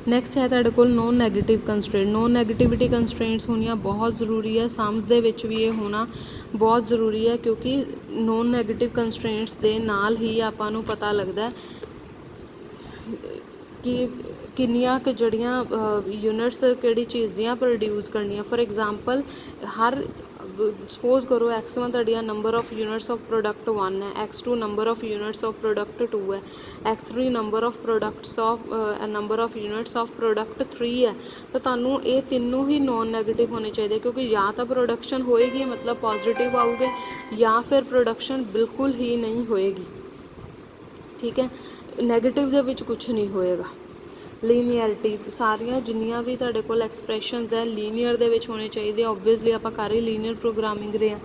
Next ਹੈ ਤੁਹਾਡੇ ਕੋਲ ਨੋ ਨੈਗੇਟਿਵ ਕੰਸਟ੍ਰੇਂਟ। ਨੋ ਨੈਗੇਟਿਵਿਟੀ ਕੰਸਟ੍ਰੇਂਟਸ ਹੋਣੀਆਂ ਬਹੁਤ ਜ਼ਰੂਰੀ ਹੈ। ਸਮਸ ਦੇ ਵਿੱਚ ਵੀ ਇਹ ਹੋਣਾ ਬਹੁਤ ਜ਼ਰੂਰੀ ਹੈ, ਕਿਉਂਕਿ ਨੋਨ ਨੈਗੇਟਿਵ ਕੰਸਟ੍ਰੇਂਟਸ ਦੇ ਨਾਲ ਹੀ ਆਪਾਂ ਨੂੰ ਪਤਾ ਲੱਗਦਾ ਕਿ ਕਿੰਨੀਆਂ ਕੁ ਜਿਹੜੀਆਂ ਯੂਨਿਟਸ ਕਿਹੜੀ ਚੀਜ਼ ਦੀਆਂ ਪ੍ਰੋਡਿਊਸ ਕਰਨੀਆਂ। ਫੋਰ ਐਗਜ਼ਾਮਪਲ ਹਰ ਸਪੋਜ਼ ਕਰੋ x1 ਤੁਹਾਡੀਆਂ number of units of product 1 ਹੈ, x2 number of units of product 2 ਹੈ, x3 number of products of number of units of product 3 ਹੈ। ਤਾਂ ਤੁਹਾਨੂੰ ਇਹ ਤਿੰਨੋਂ ਹੀ ਨੋਨ ਨੈਗੇਟਿਵ ਹੋਣੇ ਚਾਹੀਦੇ, ਕਿਉਂਕਿ ਜਾਂ ਤਾਂ ਪ੍ਰੋਡਕਸ਼ਨ ਹੋਏਗੀ ਮਤਲਬ ਪੋਜ਼ੀਟਿਵ ਆਊਗੇ, ਜਾਂ ਫਿਰ ਪ੍ਰੋਡਕਸ਼ਨ ਬਿਲਕੁਲ ਹੀ ਨਹੀਂ ਹੋਏਗੀ। ਠੀਕ ਹੈ, ਨੈਗੇਟਿਵ ਦੇ ਵਿੱਚ ਕੁਛ ਨਹੀਂ ਹੋਏਗਾ। ਲੀਨੀਅਰਟੀ, ਸਾਰੀਆਂ ਜਿੰਨੀਆਂ ਵੀ ਤੁਹਾਡੇ ਕੋਲ ਐਕਸਪ੍ਰੈਸ਼ਨਸ ਹੈ ਲੀਨੀਅਰ ਦੇ ਵਿੱਚ ਹੋਣੇ ਚਾਹੀਦੇ। ਓਬਵੀਅਸਲੀ ਆਪਾਂ ਕਰ ਹੀ ਲੀਨੀਅਰ ਪ੍ਰੋਗਰਾਮਿੰਗ ਰਹੇ ਹਾਂ।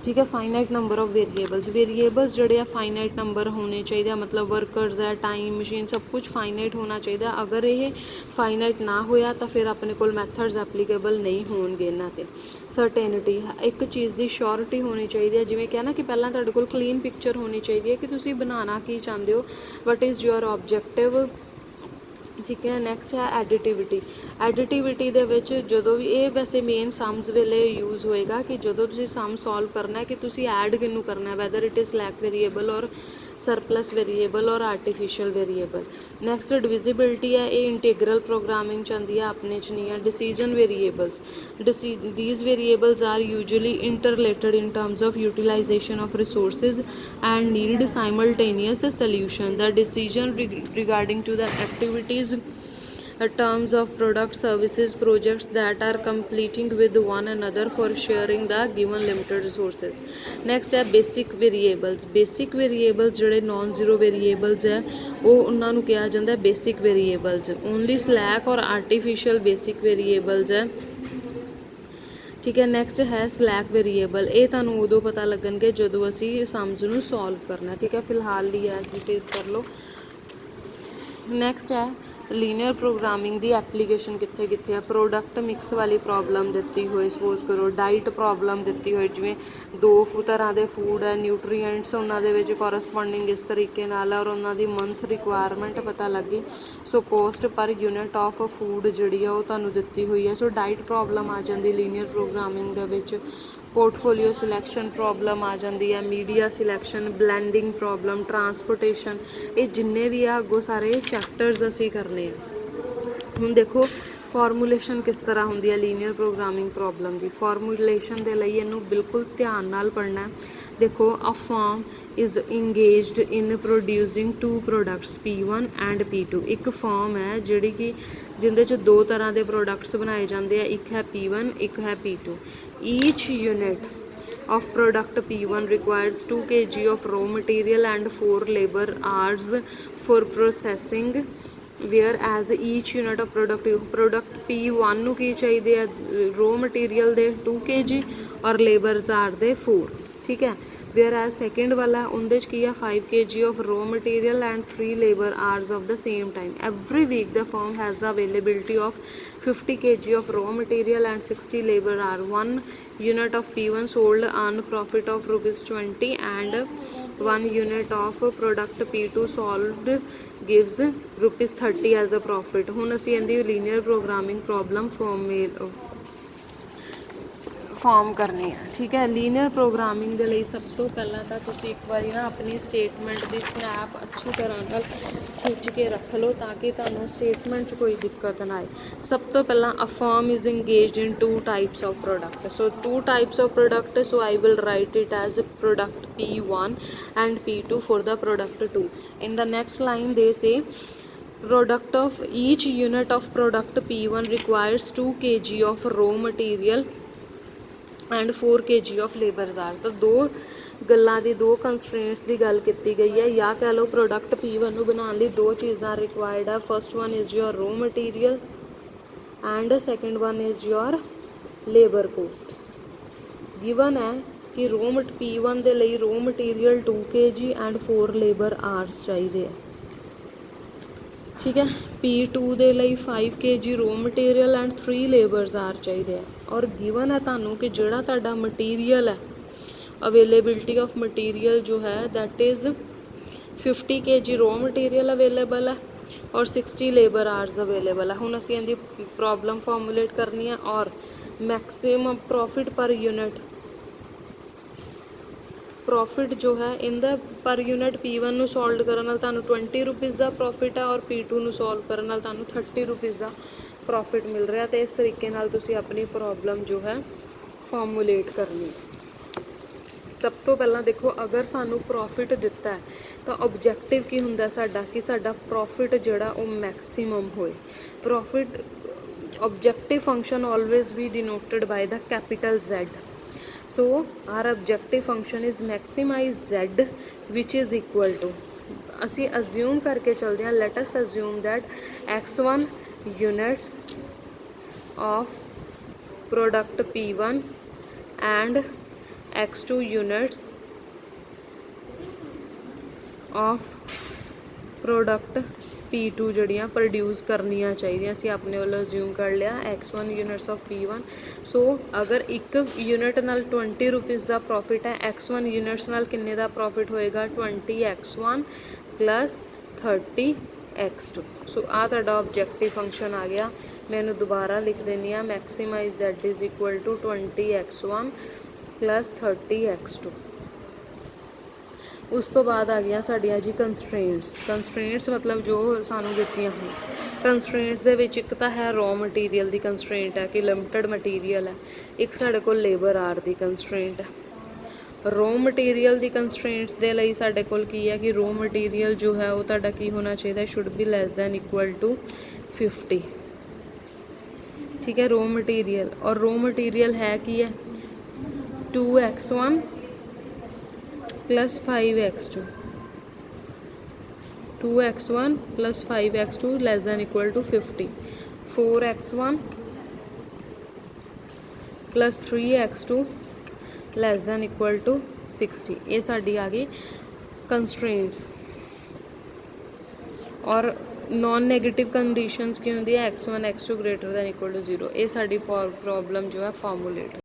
ਠੀਕ ਹੈ, ਫਾਈਨਾਈਟ ਨੰਬਰ ਆਫ ਵੇਰੀਏਬਲਸ ਜਿਹੜੇ ਆ ਫਾਈਨਾਈਟ ਨੰਬਰ ਹੋਣੇ ਚਾਹੀਦੇ ਆ, ਮਤਲਬ ਵਰਕਰਸ ਹੈ, ਟਾਈਮ, ਮਸ਼ੀਨ, ਸਭ ਕੁਝ ਫਾਈਨਾਈਟ ਹੋਣਾ ਚਾਹੀਦਾ। ਅਗਰ ਇਹ ਫਾਈਨਾਈਟ ਨਾ ਹੋਇਆ ਤਾਂ ਫਿਰ ਆਪਣੇ ਕੋਲ ਮੈਥਡਸ ਐਪਲੀਕੇਬਲ ਨਹੀਂ ਹੋਣਗੇ ਇਹਨਾਂ 'ਤੇ। ਸਰਟੇਨਿਟੀ, ਇੱਕ ਚੀਜ਼ ਦੀ ਸ਼ੋਰਿਟੀ ਹੋਣੀ ਚਾਹੀਦੀ ਹੈ। ਜਿਵੇਂ ਕਿਹਾ ਨਾ ਕਿ ਪਹਿਲਾਂ ਤੁਹਾਡੇ ਕੋਲ ਕਲੀਨ ਪਿਕਚਰ ਹੋਣੀ ਚਾਹੀਦੀ ਹੈ ਕਿ ਤੁਸੀਂ ਬਣਾਉਣਾ ਕੀ ਚਾਹੁੰਦੇ ਹੋ, ਵਟ ਇਜ਼ ਯੂਅਰ ਆਬਜੈਕਟਿਵ। ਠੀਕ ਹੈ, ਨੈਕਸਟ ਹੈ ਐਡੀਟਿਵਿਟੀ। ਐਡੀਟਿਵਿਟੀ ਦੇ ਵਿੱਚ ਜਦੋਂ ਵੀ ਇਹ ਵੈਸੇ ਮੇਨ ਸਮਸ ਵੇਲੇ ਯੂਜ਼ ਹੋਏਗਾ ਕਿ ਜਦੋਂ ਤੁਸੀਂ ਸਮ ਸੋਲਵ ਕਰਨਾ ਕਿ ਤੁਸੀਂ ਐਡ ਕਿਹਨੂੰ ਕਰਨਾ, whether it is slack variable ਔਰ ਸਰਪਲਸ ਵੇਰੀਏਬਲ ਔਰ ਆਰਟੀਫਿਸ਼ੀਅਲ ਵੇਰੀਏਬਲ। ਨੈਕਸਟ ਡਿਵਿਜ਼ੀਬਿਲਟੀ ਹੈ, ਇਹ ਇੰਟੀਗਰਲ ਪ੍ਰੋਗਰਾਮਿੰਗ 'ਚ ਆਉਂਦੀ ਹੈ, ਆਪਣੇ 'ਚ ਨਹੀਂ ਹੈ। Decision variables, these variables are usually interrelated in terms of utilization of resources and need simultaneous solution. The decision regarding to the activities, terms of product, services, projects that are competing with one another for sharing the given limited resources. Next है basic variables. Basic variables ਜਿਹੜੇ non zero variables ਹੈ ਉਹ ਉਹਨਾਂ ਨੂੰ ਕਿਹਾ ਜਾਂਦਾ basic variables. Only slack or artificial basic variables ਹੈ। ਠੀਕ ਹੈ, ਨੈਕਸਟ ਹੈ ਸਲੈਕ ਵੇਰੀਏਬਲ। ਇਹ ਤੁਹਾਨੂੰ ਉਦੋਂ ਪਤਾ ਲੱਗਣਗੇ ਜਦੋਂ ਅਸੀਂ ਸਮਸ ਨੂੰ ਸੋਲਵ ਕਰਨਾ। ਠੀਕ ਹੈ, ਫਿਲਹਾਲ ਲਈ ਐਜ਼ ਇਟ ਇਜ਼ ਕਰ ਲਓ। ਨੈਕਸਟ ਹੈ ਲੀਨੀਅਰ ਪ੍ਰੋਗਰਾਮਿੰਗ ਦੀ ਐਪਲੀਕੇਸ਼ਨ ਕਿੱਥੇ ਕਿੱਥੇ ਹੈ। ਪ੍ਰੋਡਕਟ ਮਿਕਸ ਵਾਲੀ ਪ੍ਰੋਬਲਮ ਦਿੱਤੀ ਹੋਏ, ਸਪੋਜ਼ ਕਰੋ ਡਾਈਟ ਪ੍ਰੋਬਲਮ ਦਿੱਤੀ ਹੋਈ, ਜਿਵੇਂ ਦੋ ਤਰ੍ਹਾਂ ਦੇ ਫੂਡ ਹੈ, ਨਿਊਟਰੀਐਂਟਸ ਉਹਨਾਂ ਦੇ ਵਿੱਚ ਕੋਰਸਪੋਂਡਿੰਗ ਇਸ ਤਰੀਕੇ ਨਾਲ ਹੈ ਔਰ ਉਹਨਾਂ ਦੀ ਮੰਥ ਰਿਕੁਆਇਰਮੈਂਟ ਪਤਾ ਲੱਗੀ। ਸੋ ਕੋਸਟ ਪਰ ਯੂਨਿਟ ਆਫ ਫੂਡ ਜਿਹੜੀ ਆ ਉਹ ਤੁਹਾਨੂੰ ਦਿੱਤੀ ਹੋਈ ਹੈ। ਸੋ ਡਾਈਟ ਪ੍ਰੋਬਲਮ ਆ ਜਾਂਦੀ ਲੀਨੀਅਰ ਪ੍ਰੋਗਰਾਮਿੰਗ ਦੇ ਵਿੱਚ। ਪੋਰਟਫੋਲੀਓ ਸਿਲੈਕਸ਼ਨ ਪ੍ਰੋਬਲਮ ਆ ਜਾਂਦੀ ਹੈ, media selection, blending problem, transportation. ਇਹ ਜਿੰਨੇ ਵੀ ਆ ਅੱਗੋਂ ਸਾਰੇ ਚੈਪਟਰਸ ਅਸੀਂ ਕਰਨੇ ਆ। ਹੁਣ ਦੇਖੋ ਫਾਰਮੂਲੇਸ਼ਨ ਕਿਸ ਤਰ੍ਹਾਂ ਹੁੰਦੀ ਹੈ ਲੀਨੀਅਰ ਪ੍ਰੋਗਰਾਮਿੰਗ ਪ੍ਰੋਬਲਮ ਦੀ। ਫਾਰਮੂਲੇਸ਼ਨ ਦੇ ਲਈ ਇਹਨੂੰ ਬਿਲਕੁਲ ਧਿਆਨ ਨਾਲ ਪੜ੍ਹਨਾ। ਦੇਖੋ a firm is engaged in producing two products P1 and P2। ਇੱਕ ਫਰਮ ਹੈ ਜਿਹੜੀ ਕਿ ਜਿਹਦੇ 'ਚ ਦੋ ਤਰ੍ਹਾਂ ਦੇ ਪ੍ਰੋਡਕਟਸ ਬਣਾਏ ਜਾਂਦੇ ਆ, ਇੱਕ ਹੈ P1, ਇੱਕ ਹੈ P2। Each unit of product P1 requires 2 kg of raw material and 4 labor hours for processing, whereas each unit of product P1 ਨੂੰ ਕੀ ਚਾਹੀਦੇ ਆ raw material ਦੇ 2 kg ਔਰ labors are ਦੇ 4। ਠੀਕ ਹੈ, whereas second ਵਾਲਾ ਉਹਦੇ 'ਚ ਕੀ ਆ 5 kg of raw material and 3 labor hours of the same time. Every week the firm has the availability of 50 kg of raw material and 60 labor hour. 1 unit of P1 sold on profit of ₹20 and 1 unit of product P2 sold gives ₹30 as a profit. ਹੁਣ ਅਸੀਂ ਇਹਦੀ linear programming problem farm ਕਰਨੀ ਹੈ। ਠੀਕ ਹੈ, linear programming ਦੇ ਲਈ ਸਭ ਤੋਂ ਪਹਿਲਾਂ ਤਾਂ ਤੁਸੀਂ ਇੱਕ ਵਾਰੀ ਨਾ ਆਪਣੀ ਸਟੇਟਮੈਂਟ ਦੀ ਸਨੈਪ ਅੱਛੀ ਤਰ੍ਹਾਂ ਨਾਲ ਖਿੱਚ ਕੇ ਰੱਖ ਲਓ ਤਾਂ ਕਿ ਤੁਹਾਨੂੰ ਸਟੇਟਮੈਂਟ 'ਚ ਕੋਈ ਦਿੱਕਤ ਨਾ ਆਏ। ਸਭ ਤੋਂ ਪਹਿਲਾਂ a firm is engaged in 2 types of product. So 2 types of product, so I will write it as product P1 and P2 for the product 2. In the next line they say product of each unit of product P1 requires 2 kg of raw material and 4 kg of labours are. ਤਾਂ ਦੋ ਗੱਲਾਂ ਦੀ, ਦੋ ਕੰਸਟ੍ਰੇਂਟਸ ਦੀ ਗੱਲ ਕੀਤੀ ਗਈ ਹੈ। ਜਾਂ ਕਹਿ ਲਓ ਪ੍ਰੋਡਕਟ P1 ਨੂੰ ਬਣਾਉਣ ਲਈ ਦੋ ਚੀਜ਼ਾਂ ਰਿਕੁਆਇਰਡ ਆ। First one is your raw material and second one is your labour cost. Given ਹੈ ਕਿ P1 ਦੇ ਲਈ raw material 2 kg and 4 labour hours ਚਾਹੀਦੇ ਆ। ਠੀਕ ਹੈ, P2 ਦੇ ਲਈ 5 kg ਰੋ ਮਟੀਰੀਅਲ ਐਂਡ 3 ਲੇਬਰਸ ਆਰ ਚਾਹੀਦੇ ਆ। ਔਰ ਗਿਵਨ ਹੈ ਤੁਹਾਨੂੰ ਕਿ ਜਿਹੜਾ ਤੁਹਾਡਾ ਮਟੀਰੀਅਲ ਹੈ, ਅਵੇਲੇਬਿਲਿਟੀ ਆਫ ਮਟੀਰੀਅਲ ਜੋ ਹੈ that is 50 kg raw material available ਹੈ ਔਰ 60 ਲੇਬਰ ਆਵਰਸ ਅਵੇਲੇਬਲ ਹੈ। ਹੁਣ ਅਸੀਂ ਇਹਦੀ ਪ੍ਰੋਬਲਮ ਫਾਰਮੂਲੇਟ ਕਰਨੀ ਹੈ ਔਰ ਮੈਕਸਿਮਮ ਪ੍ਰੋਫਿਟ ਪਰ ਯੂਨਿਟ, ਪ੍ਰੋਫਿਟ ਜੋ ਹੈ ਇਹਦਾ ਪਰ ਯੂਨਿਟ P1 ਨੂੰ ਸੋਲਵ ਕਰਨ ਨਾਲ ਤੁਹਾਨੂੰ 20 ਰੁਪੀਜ਼ ਦਾ ਪ੍ਰੋਫਿਟ ਹੈ ਔਰ P2 ਨੂੰ ਸੋਲਵ ਕਰਨ ਨਾਲ ਤੁਹਾਨੂੰ 30 ਰੁਪੀਜ਼ ਦਾ ਪ੍ਰੋਫਿਟ ਮਿਲ ਰਿਹਾ। ਤੇ ਇਸ ਤਰੀਕੇ ਨਾਲ ਤੁਸੀਂ ਆਪਣੀ ਪ੍ਰੋਬਲਮ ਜੋ ਹੈ ਫਾਰਮੂਲੇਟ ਕਰਨੀ। ਸਭ ਤੋਂ ਪਹਿਲਾਂ ਦੇਖੋ, ਅਗਰ ਸਾਨੂੰ ਪ੍ਰੋਫਿਟ ਦਿੱਤਾ ਹੈ ਤਾਂ ਓਬਜੈਕਟਿਵ ਕੀ ਹੁੰਦਾ ਸਾਡਾ, ਕਿ ਸਾਡਾ ਪ੍ਰੋਫਿਟ ਜਿਹੜਾ ਉਹ ਮੈਕਸਿਮਮ ਹੋਏ। Profit objective function always be denoted by the capital Z. So our objective function is maximize Z, which is equal to, ਅਸੀਂ assume ਕਰਕੇ ਚਲਦੇ ਹਾਂ, let us assume that x1 units of product P1 and x2 units of product P2 ਜਿਹੜੀਆਂ produce ਕਰਨੀਆਂ ਚਾਹੀਦੀਆਂ। ਅਸੀਂ ਆਪਣੇ ਵੱਲੋਂ ਅਸਿਊਮ ਕਰ ਲਿਆ x1 ਯੂਨਿਟਸ ਆਫ P1। ਸੋ ਅਗਰ ਇੱਕ ਯੂਨਿਟ ਨਾਲ 20 ਰੁਪੀਜ਼ ਦਾ ਪ੍ਰੋਫਿਟ ਹੈ, x1 ਯੂਨਿਟਸ ਨਾਲ ਕਿੰਨੇ ਦਾ ਪ੍ਰੋਫਿਟ ਹੋਏਗਾ, 20x1 ਪਲੱਸ 30x2। ਸੋ ਆਹ ਤੁਹਾਡਾ ਓਬਜੈਕਟਿਵ ਫੰਕਸ਼ਨ ਆ ਗਿਆ। ਮੈਂ ਇਹਨੂੰ ਦੁਬਾਰਾ ਲਿਖ ਦਿੰਦੀ ਹਾਂ, maximise Z is equal to 20x1 plus 30x2। ਉਸ ਤੋਂ ਬਾਅਦ ਆ ਗਈਆਂ ਸਾਡੀਆਂ ਜੀ ਕੰਸਟ੍ਰੇਂਟਸ। ਕੰਸਟ੍ਰੇਂਟਸ ਮਤਲਬ ਜੋ ਸਾਨੂੰ ਦਿੱਤੀਆਂ ਹੋਣ। ਕੰਸਟ੍ਰੇਂਟਸ ਦੇ ਵਿੱਚ ਇੱਕ ਤਾਂ ਹੈ ਰॉ ਮਟੀਰੀਅਲ ਦੀ ਕੰਸਟ੍ਰੇਂਟ ਹੈ ਕਿ ਲਿਮਟਿਡ ਮਟੀਰੀਅਲ ਹੈ, ਇੱਕ ਸਾਡੇ ਕੋਲ ਲੇਬਰ ਆਰ ਦੀ ਕੰਸਟ੍ਰੇਂਟ ਹੈ। ਰॉ ਮਟੀਰੀਅਲ ਦੀ ਕੰਸਟ੍ਰੇਂਟਸ ਦੇ ਲਈ ਸਾਡੇ ਕੋਲ ਕੀ ਹੈ ਕਿ ਰॉ ਮਟੀਰੀਅਲ ਜੋ ਹੈ ਉਹ ਤੁਹਾਡਾ ਕੀ ਹੋਣਾ ਚਾਹੀਦਾ, should be less than equal to 50। ਠੀਕ ਹੈ, ਰॉ ਮਟੀਰੀਅਲ। ਔਰ ਰॉ ਮਟੀਰੀਅਲ ਹੈ ਕੀ ਹੈ, 2x1 plus 5x2, 2x1 plus 5x2 less than equal to 50, 4x1 plus 3x2 less than equal to 60। ਇਹ ਸਾਡੀ ਆ ਗਈ ਕੰਸਟ੍ਰੇਂਟਸ। ਔਰ नॉन नेगेटिव कंडीशंस की होंगी है x1 x2 greater than equal to 0। ये साडी प्रॉब्लम जो है फॉर्मूलेट